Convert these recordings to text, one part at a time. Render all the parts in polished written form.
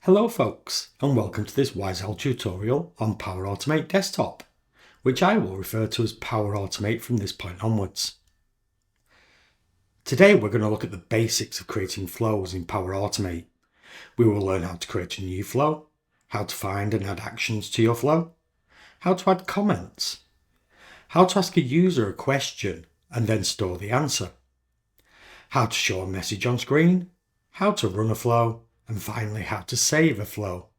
Hello folks, and welcome to this WiseL tutorial on Power Automate Desktop, which I will refer to as Power Automate from this point onwards. Today we're going to look at the basics of creating flows in Power Automate. We will learn how to create a new flow, how to find and add actions to your flow, how to add comments, how to ask a user a question and then store the answer, how to show a message on screen, how to run a flow, and finally how to save a flow.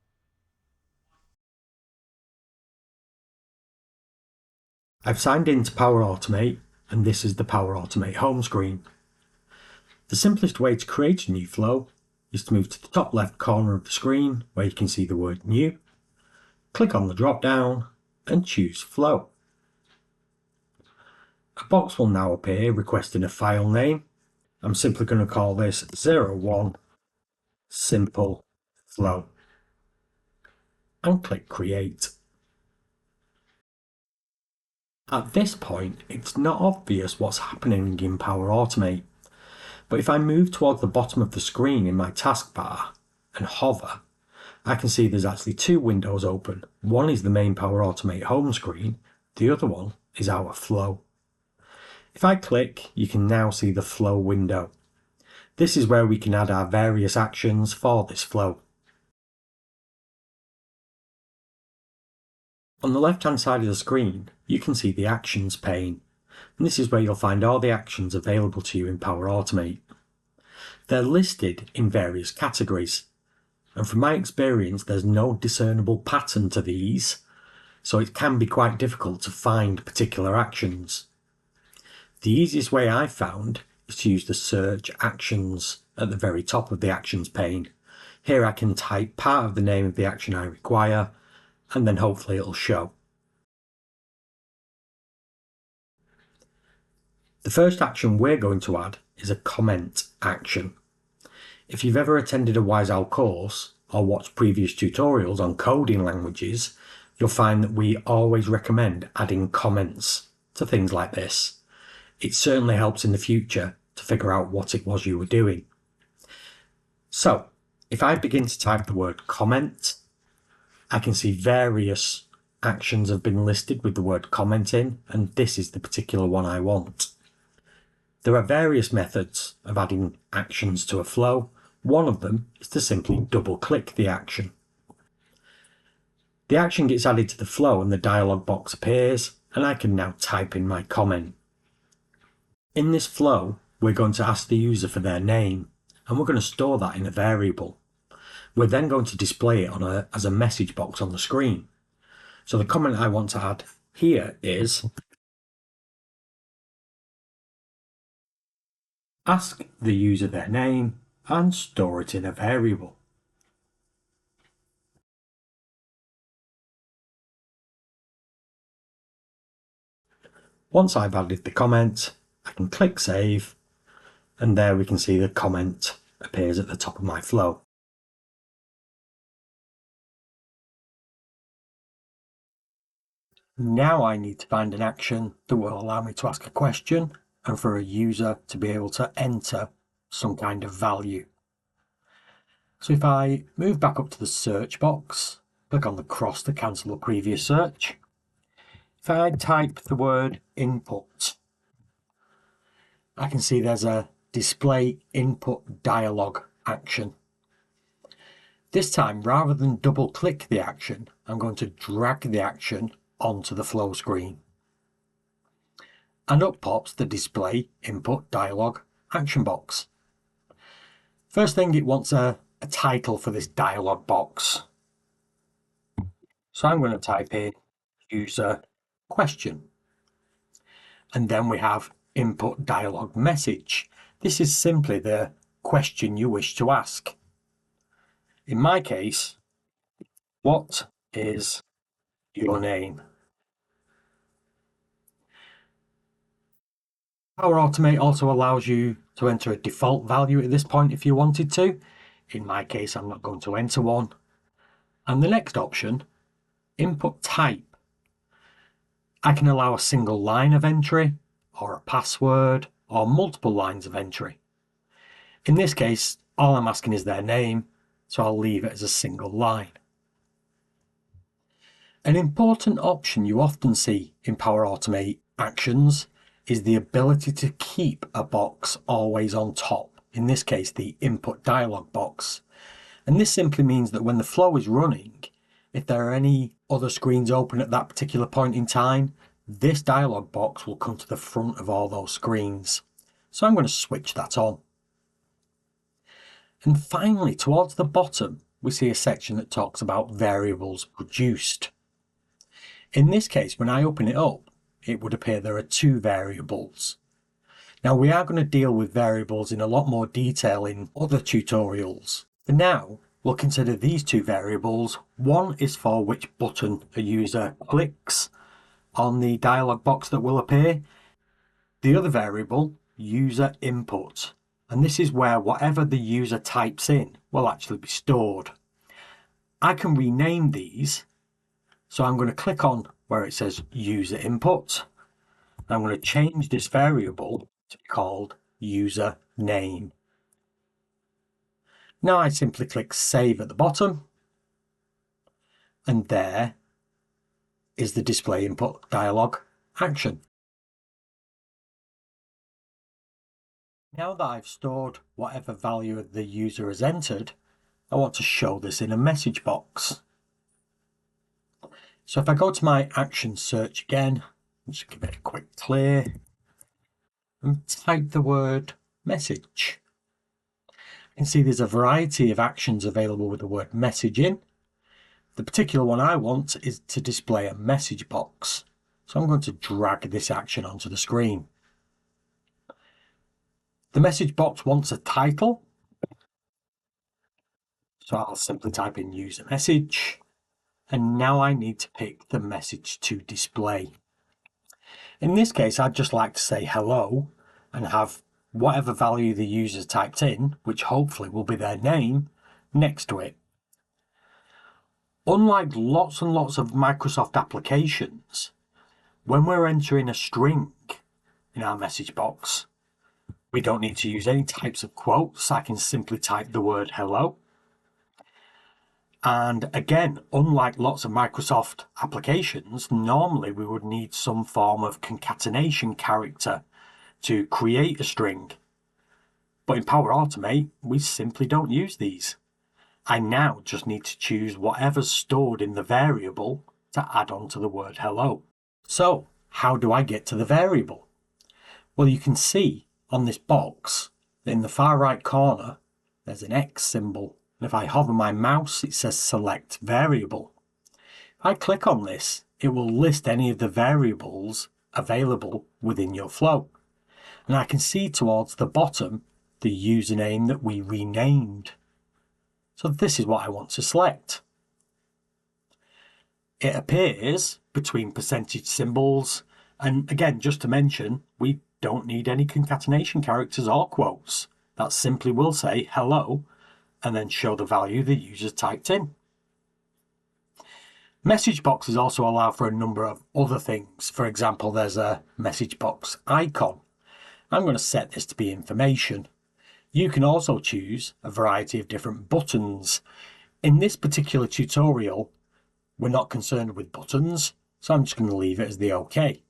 I've signed into Power Automate and this is the Power Automate home screen. The simplest way to create a new flow is to move to the top left corner of the screen where you can see the word New, click on the drop down and choose Flow. A box will now appear requesting a file name. I'm simply going to call this 01 Simple Flow and click Create. At this point, it's not obvious what's happening in Power Automate, but if I move towards the bottom of the screen in my taskbar and hover, I can see there's actually two windows open. One is the main Power Automate home screen, the other one is our flow. If I click, you can now see the flow window. This is where we can add our various actions for this flow. On the left hand side of the screen, you can see the Actions pane, and this is where you'll find all the actions available to you in Power Automate. They're listed in various categories, and from my experience there's no discernible pattern to these, so it can be quite difficult to find particular actions. The easiest way I've found is to use the Search Actions at the very top of the Actions pane. Here I can type part of the name of the action I require, and then hopefully it'll show. The first action we're going to add is a comment action. If you've ever attended a WiseL course or watched previous tutorials on coding languages, you'll find that we always recommend adding comments to things like this. It certainly helps in the future to figure out what it was you were doing. So, if I begin to type the word comment, I can see various actions have been listed with the word comment in, and this is the particular one I want. There are various methods of adding actions to a flow. One of them is to simply double-click the action. The action gets added to the flow and the dialog box appears, and I can now type in my comment. In this flow, we're going to ask the user for their name, and we're going to store that in a variable. We're then going to display it as a message box on the screen. So the comment I want to add here is ask the user their name and store it in a variable. Once I've added the comment, I can click Save, and there we can see the comment appears at the top of my flow. Now I need to find an action that will allow me to ask a question and for a user to be able to enter some kind of value. So if I move back up to the search box, click on the cross to cancel the previous search. If I type the word input, I can see there's a display input dialog action. This time, rather than double click the action, I'm going to drag the action onto the flow screen. And up pops the display input dialog action box. First thing, it wants a title for this dialog box. So I'm going to type in user question. And then we have input dialog message. This is simply the question you wish to ask. In my case, what is your name? Power Automate also allows you to enter a default value at this point if you wanted to. In my case, I'm not going to enter one. And the next option, input type. I can allow a single line of entry, or a password, or multiple lines of entry. In this case, all I'm asking is their name, so I'll leave it as a single line. An important option you often see in Power Automate actions is the ability to keep a box always on top, in this case the input dialog box. And this simply means that when the flow is running, if there are any other screens open at that particular point in time, this dialog box will come to the front of all those screens. So I'm going to switch that on. And finally, towards the bottom, we see a section that talks about variables produced. In this case, when I open it up, it would appear there are two variables. Now we are going to deal with variables in a lot more detail in other tutorials. For now, we'll consider these two variables. One is for which button a user clicks on the dialog box that will appear. The other variable, user input. And this is where whatever the user types in will actually be stored. I can rename these. So I'm going to click on where it says user input. I'm going to change this variable to be called user name. Now I simply click save at the bottom, and there is the display input dialog action. Now that I've stored whatever value the user has entered, I want to show this in a message box. So if I go to my action search again, just give it a quick clear and type the word message. You can see there's a variety of actions available with the word message in. The particular one I want is to display a message box. So I'm going to drag this action onto the screen. The message box wants a title. So I'll simply type in user message. And now I need to pick the message to display. In this case, I'd just like to say hello and have whatever value the user typed in, which hopefully will be their name, next to it. Unlike lots and lots of Microsoft applications, when we're entering a string in our message box, we don't need to use any types of quotes. I can simply type the word hello. And again, unlike lots of Microsoft applications, normally we would need some form of concatenation character to create a string. But in Power Automate, we simply don't use these. I now just need to choose whatever's stored in the variable to add on to the word hello. So, how do I get to the variable? Well, you can see on this box that in the far right corner, there's an X symbol. And if I hover my mouse, it says select variable. If I click on this, it will list any of the variables available within your flow. And I can see towards the bottom the username that we renamed. So this is what I want to select. It appears between percentage symbols, and again, just to mention, we don't need any concatenation characters or quotes. That simply will say hello and then show the value the user typed in. Message boxes also allow for a number of other things. For example, there's a message box icon. I'm going to set this to be information. You can also choose a variety of different buttons. In this particular tutorial, we're not concerned with buttons, so I'm just going to leave it as the OK.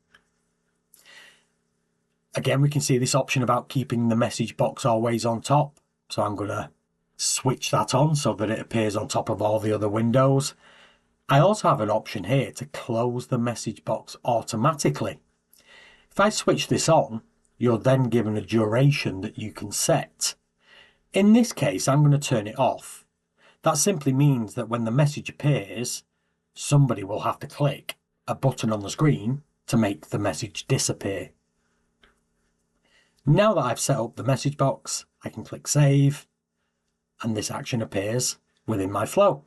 Again, we can see this option about keeping the message box always on top. So I'm going to switch that on so that it appears on top of all the other windows. I also have an option here to close the message box automatically. If I switch this on, you're then given a duration that you can set. In this case, I'm going to turn it off. That simply means that when the message appears, somebody will have to click a button on the screen to make the message disappear. Now that I've set up the message box, I can click save, and this action appears within my flow.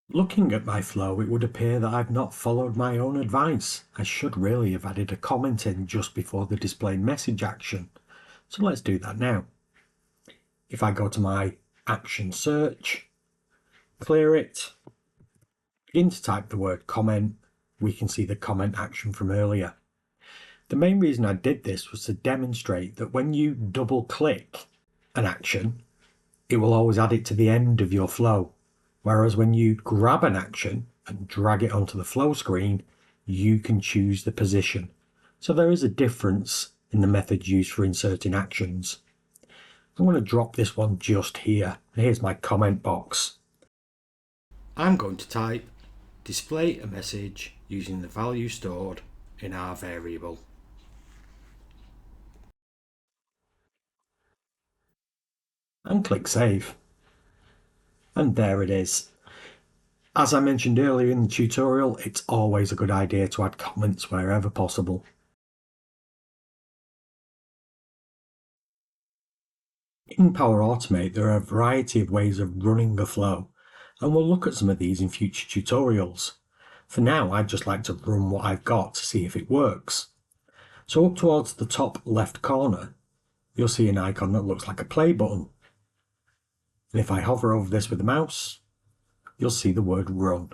Looking at my flow, it would appear that I've not followed my own advice. I should really have added a comment in just before the display message action. So let's do that now. If I go to my action search, clear it, begin to type the word comment, we can see the comment action from earlier. The main reason I did this was to demonstrate that when you double click an action, it will always add it to the end of your flow. Whereas when you grab an action and drag it onto the flow screen, you can choose the position. So there is a difference in the method used for inserting actions. I'm going to drop this one just here. Here's my comment box. I'm going to type display a message using the value stored in our variable. And click save. And there it is. As I mentioned earlier in the tutorial, it's always a good idea to add comments wherever possible. In Power Automate, there are a variety of ways of running the flow, and we'll look at some of these in future tutorials. For now, I'd just like to run what I've got to see if it works. So up towards the top left corner, you'll see an icon that looks like a play button. And if I hover over this with the mouse, you'll see the word run.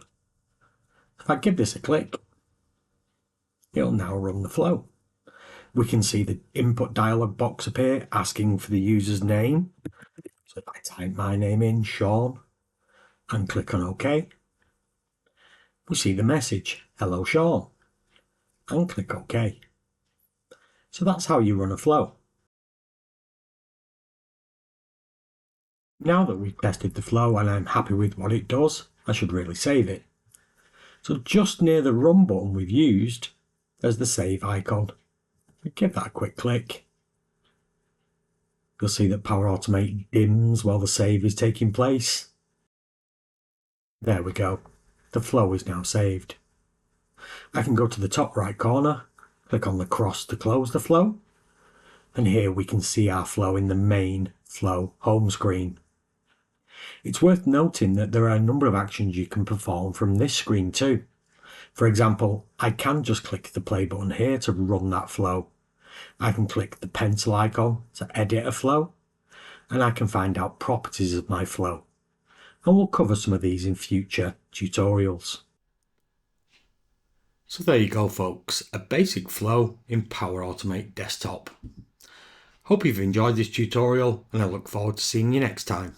If I give this a click, it'll now run the flow. We can see the input dialog box appear asking for the user's name. So if I type my name in, Shaun, and click on OK, we see the message, hello Shaun, and click OK. So that's how you run a flow. Now that we've tested the flow and I'm happy with what it does, I should really save it. So just near the run button we've used, there's the save icon. Give that a quick click. You'll see that Power Automate dims while the save is taking place. There we go. The flow is now saved. I can go to the top right corner, click on the cross to close the flow, and here we can see our flow in the main flow home screen. It's worth noting that there are a number of actions you can perform from this screen too. For example, I can just click the play button here to run that flow. I can click the pencil icon to edit a flow, and I can find out properties of my flow. And we'll cover some of these in future tutorials. So there you go folks, a basic flow in Power Automate Desktop. Hope you've enjoyed this tutorial and I look forward to seeing you next time.